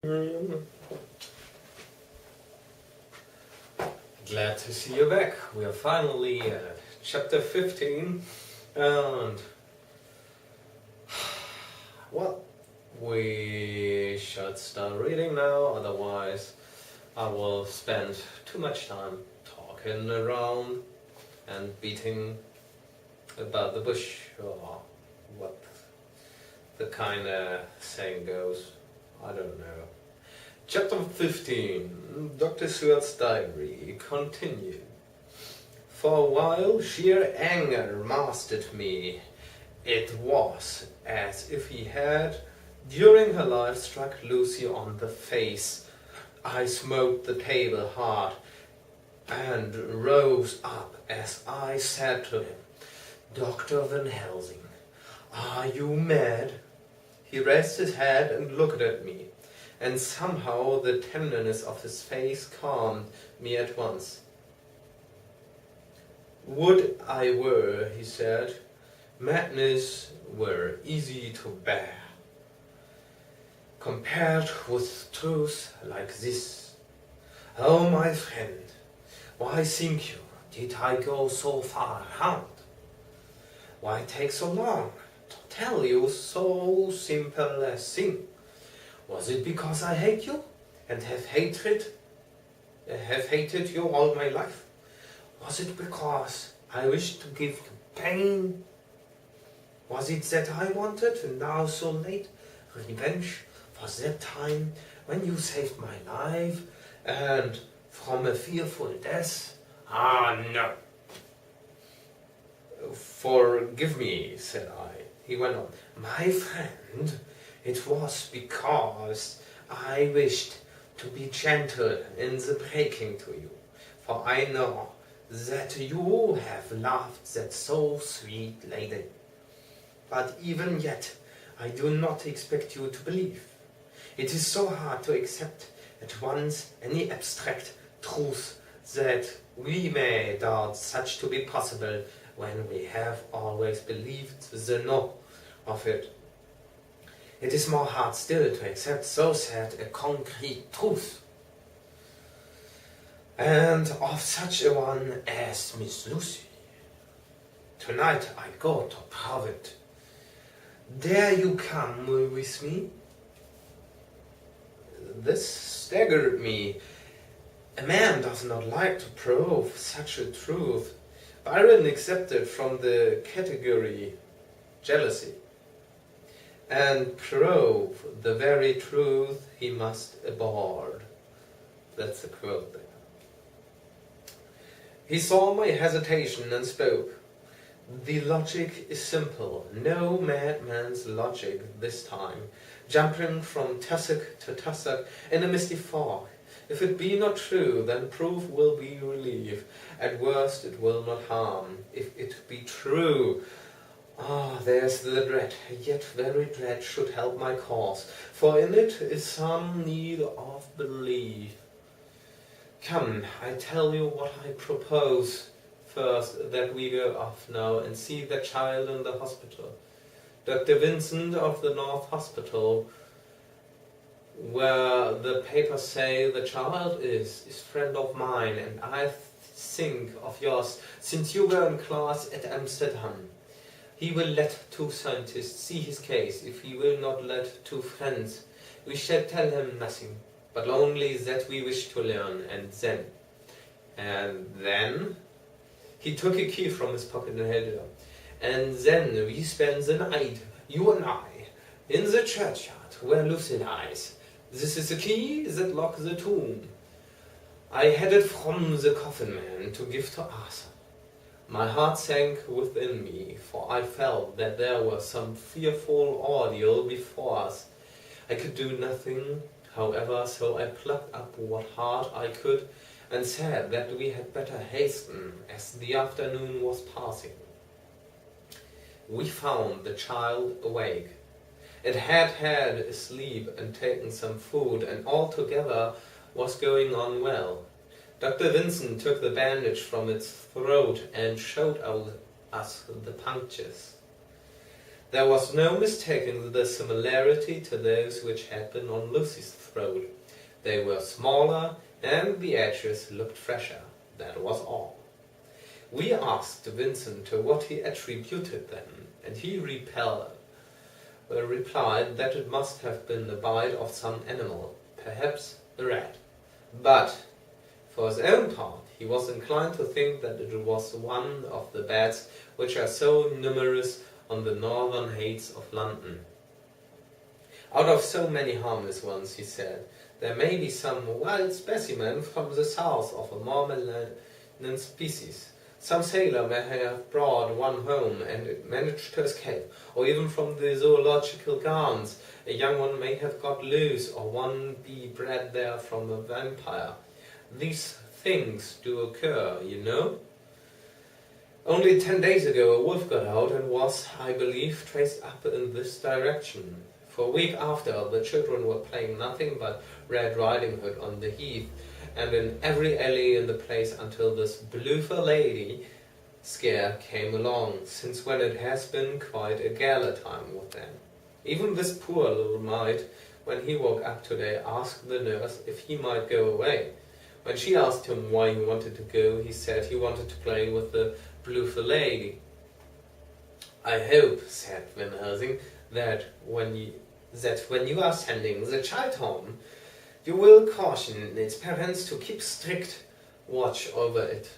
Glad to see you back. We are finally at chapter 15 and well, we should start reading now, otherwise I will spend too much time talking around and beating about the bush, or what the kind of saying goes. I don't know. Chapter 15, Dr. Seward's diary, continued. For a while sheer anger mastered me. It was as if he had, during her life, struck Lucy on the face. I smote the table hard and rose up as I said to him, Dr. Van Helsing, are you mad? He raised his head and looked at me, and somehow the tenderness of his face calmed me at once. Would I were, he said, madness were easy to bear, compared with truth like this. Oh, my friend, why think you did I go so far round? Why take so long to tell you so simple a thing? Was it because I hate you and have hated you all my life? Was it because I wished to give you pain? Was it that I wanted, and now so late, revenge for that time when you saved my life and from a fearful death? Ah, no. Forgive me, said I. He went on, my friend, it was because I wished to be gentle in the breaking to you, for I know that you have loved that so sweet lady. But even yet, I do not expect you to believe. It is so hard to accept at once any abstract truth that we may doubt such to be possible when we have always believed the no of it. It is more hard still to accept so sad a concrete truth, and of such a one as Miss Lucy. Tonight I go to prove it. Dare you come with me? This staggered me. A man does not like to prove such a truth. Byron accepted from the category jealousy, and prove the very truth he must abhor. That's the quote there. He saw my hesitation and spoke. The logic is simple, no madman's logic this time, jumping from tussock to tussock in a misty fog. If it be not true, then proof will be relief. At worst it will not harm. If it be true, there's the dread, yet very dread should help my cause, for in it is some need of belief. Come, I tell you what I propose. First, that we go off now and see the child in the hospital. Dr. Vincent of the North Hospital, where the papers say the child is friend of mine, and I think of yours since you were in class at Amsterdam. He will let two scientists see his case. If he will not let two friends, we shall tell him nothing, but only that we wish to learn, and then he took a key from his pocket and held it up. And then we spend the night, you and I, in the churchyard where Lucy lies. This is the key that locks the tomb. I had it from the coffin man to give to Arthur. My heart sank within me, for I felt that there was some fearful ordeal before us. I could do nothing, however, so I plucked up what heart I could and said that we had better hasten, as the afternoon was passing. We found the child awake. It had had a sleep and taken some food, and altogether was going on well. Dr. Vincent took the bandage from its throat and showed us the punctures. There was no mistaking the similarity to those which had been on Lucy's throat. They were smaller and the edges looked fresher, that was all. We asked Vincent to what he attributed them, and he replied that it must have been the bite of some animal, perhaps a rat. But, for his own part, he was inclined to think that it was one of the bats which are so numerous on the northern heights of London. Out of so many harmless ones, he said, there may be some wild specimen from the south of a more malignant species. Some sailor may have brought one home and it managed to escape, or even from the zoological gardens a young one may have got loose, or one be bred there from a vampire. These things do occur, you know. Only 10 days ago a wolf got out and was, I believe, traced up in this direction. For a week after, the children were playing nothing but Red Riding Hood on the heath, and in every alley in the place until this bloofer lady scare came along, since when it has been quite a gala time with them. Even this poor little mite, when he woke up today, asked the nurse if he might go away. When she asked him why he wanted to go, he said he wanted to play with the bloofer lady. I hope, said Van Helsing, that when you are sending the child home, you will caution its parents to keep strict watch over it.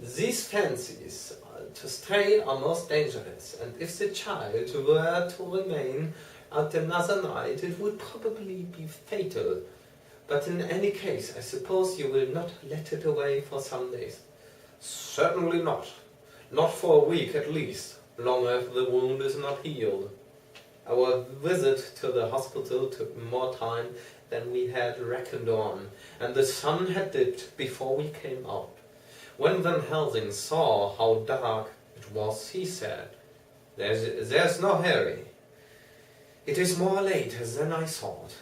These fancies to stray are most dangerous, and if the child were to remain out another night, it would probably be fatal. But in any case, I suppose you will not let it away for some days. Certainly not. Not for a week at least, long after the wound is not healed. Our visit to the hospital took more time than we had reckoned on, and the sun had dipped before we came out. When Van Helsing saw how dark it was, he said, There's no hurry. It is more late than I thought.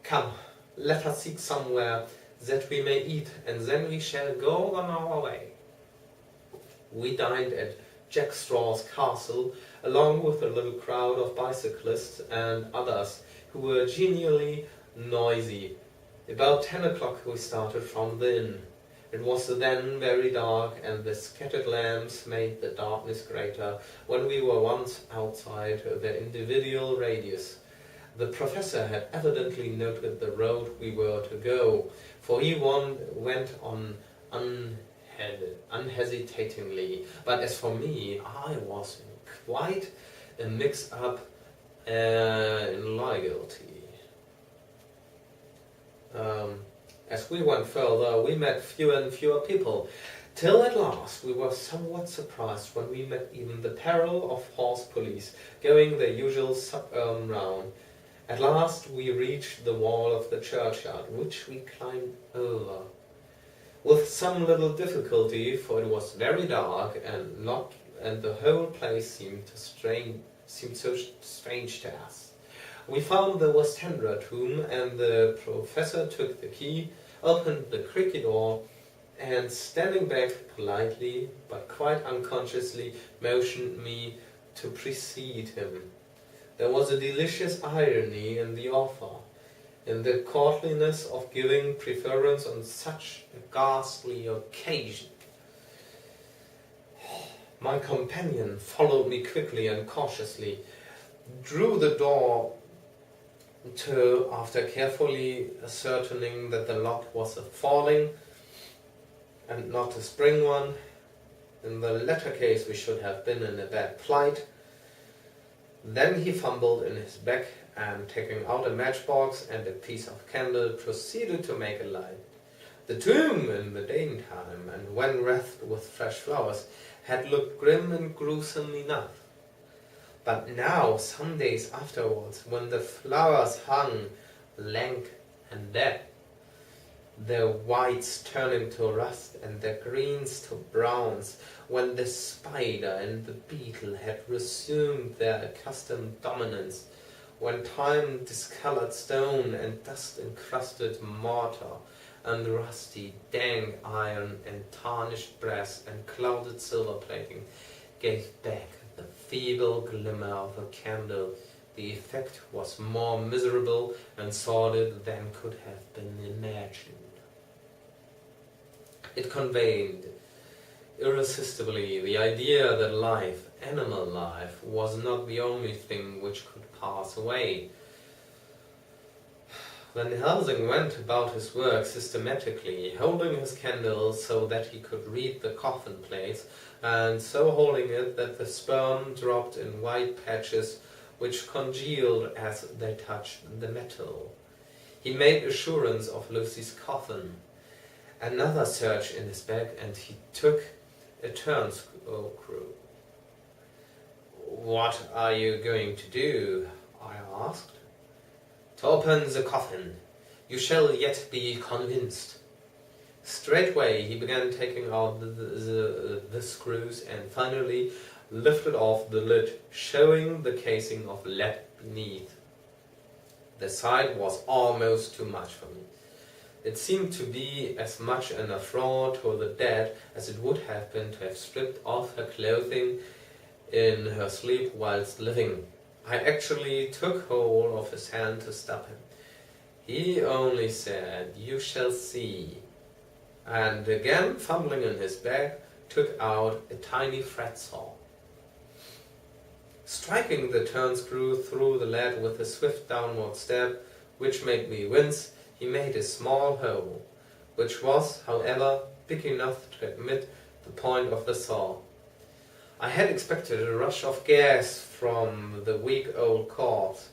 Come, let us seek somewhere that we may eat, and then we shall go on our way. We dined at Jack Straw's castle, along with a little crowd of bicyclists and others who were genially noisy. About 10 o'clock we started from the inn. It was then very dark, and the scattered lamps made the darkness greater when we were once outside the individual radius. The professor had evidently noted the road we were to go, for he went on unhesitatingly. But as for me, I was quite mixed up in loyalty. As we went further, we met fewer and fewer people, till at last we were somewhat surprised when we met even the peril of horse police going their usual suburban round. At last we reached the wall of the churchyard, which we climbed over. With some little difficulty, for it was very dark and the whole place seemed so strange to us. We found the West End room, and the professor took the key, opened the cricket door, and standing back politely, but quite unconsciously, motioned me to precede him. There was a delicious irony in the offer, in the courtliness of giving preference on such a ghastly occasion. My companion followed me quickly and cautiously, drew the door to, after carefully ascertaining that the lock was a falling and not a spring one. In the latter case we should have been in a bad plight. Then he fumbled in his bag and, taking out a matchbox and a piece of candle, proceeded to make a light. The tomb in the daytime, and when wreathed with fresh flowers, had looked grim and gruesome enough. But now, some days afterwards, when the flowers hung lank and dead, their whites turning to rust and their greens to browns, when the spider and the beetle had resumed their accustomed dominance, when time discolored stone and dust-encrusted mortar and rusty, dank iron and tarnished brass and clouded silver plating gave back the feeble glimmer of a candle, The effect was more miserable and sordid than could have been imagined. It conveyed irresistibly the idea that life, animal life, was not the only thing which could pass away. Van Helsing went about his work systematically, holding his candle so that he could read the coffin plates, and so holding it that the sperm dropped in white patches which congealed as they touched the metal. He made assurance of Lucy's coffin. Another search in his bag, and he took a turnscrew. "What are you going to do?" I asked. "To open the coffin. You shall yet be convinced." Straightway he began taking out the screws and finally lifted off the lid, showing the casing of lead beneath. The sight was almost too much for me. It seemed to be as much an affront to the dead as it would have been to have stripped off her clothing in her sleep whilst living. I actually took hold of his hand to stop him. He only said, "You shall see," and again fumbling in his bag, took out a tiny fret saw. Striking the turnscrew through the lead with a swift downward stab, which made me wince, he made a small hole, which was, however, big enough to admit the point of the saw. I had expected a rush of gas from the weak-old corpse.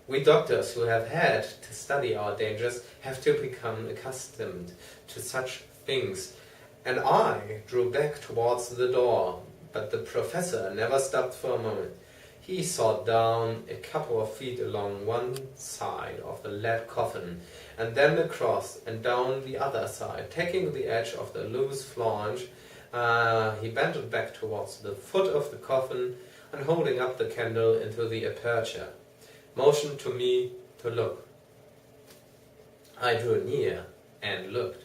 We doctors who have had to study our dangers have to become accustomed to such things, and I drew back towards the door, but the professor never stopped for a moment. He sawed down a couple of feet along one side of the lead coffin, and then across and down the other side, taking the edge of the loose flange. He bent it back towards the foot of the coffin, and holding up the candle into the aperture, motioned to me to look. I drew near and looked.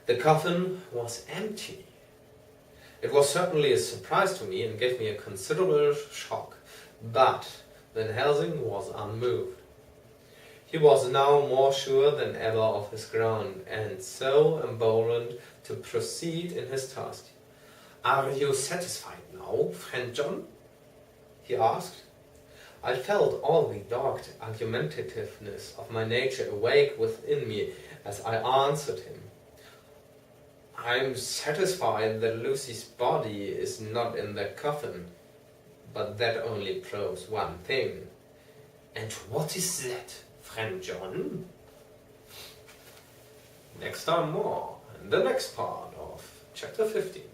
The coffin was empty. It was certainly a surprise to me and gave me a considerable shock, but Van Helsing was unmoved. He was now more sure than ever of his ground, and so emboldened to proceed in his task. "Are you satisfied now, friend John?" he asked. I felt all the dogged argumentativeness of my nature awake within me as I answered him. "I'm satisfied that Lucy's body is not in that coffin, but that only proves one thing." "And what is that, friend John?" Next time more, in the next part of Chapter 15.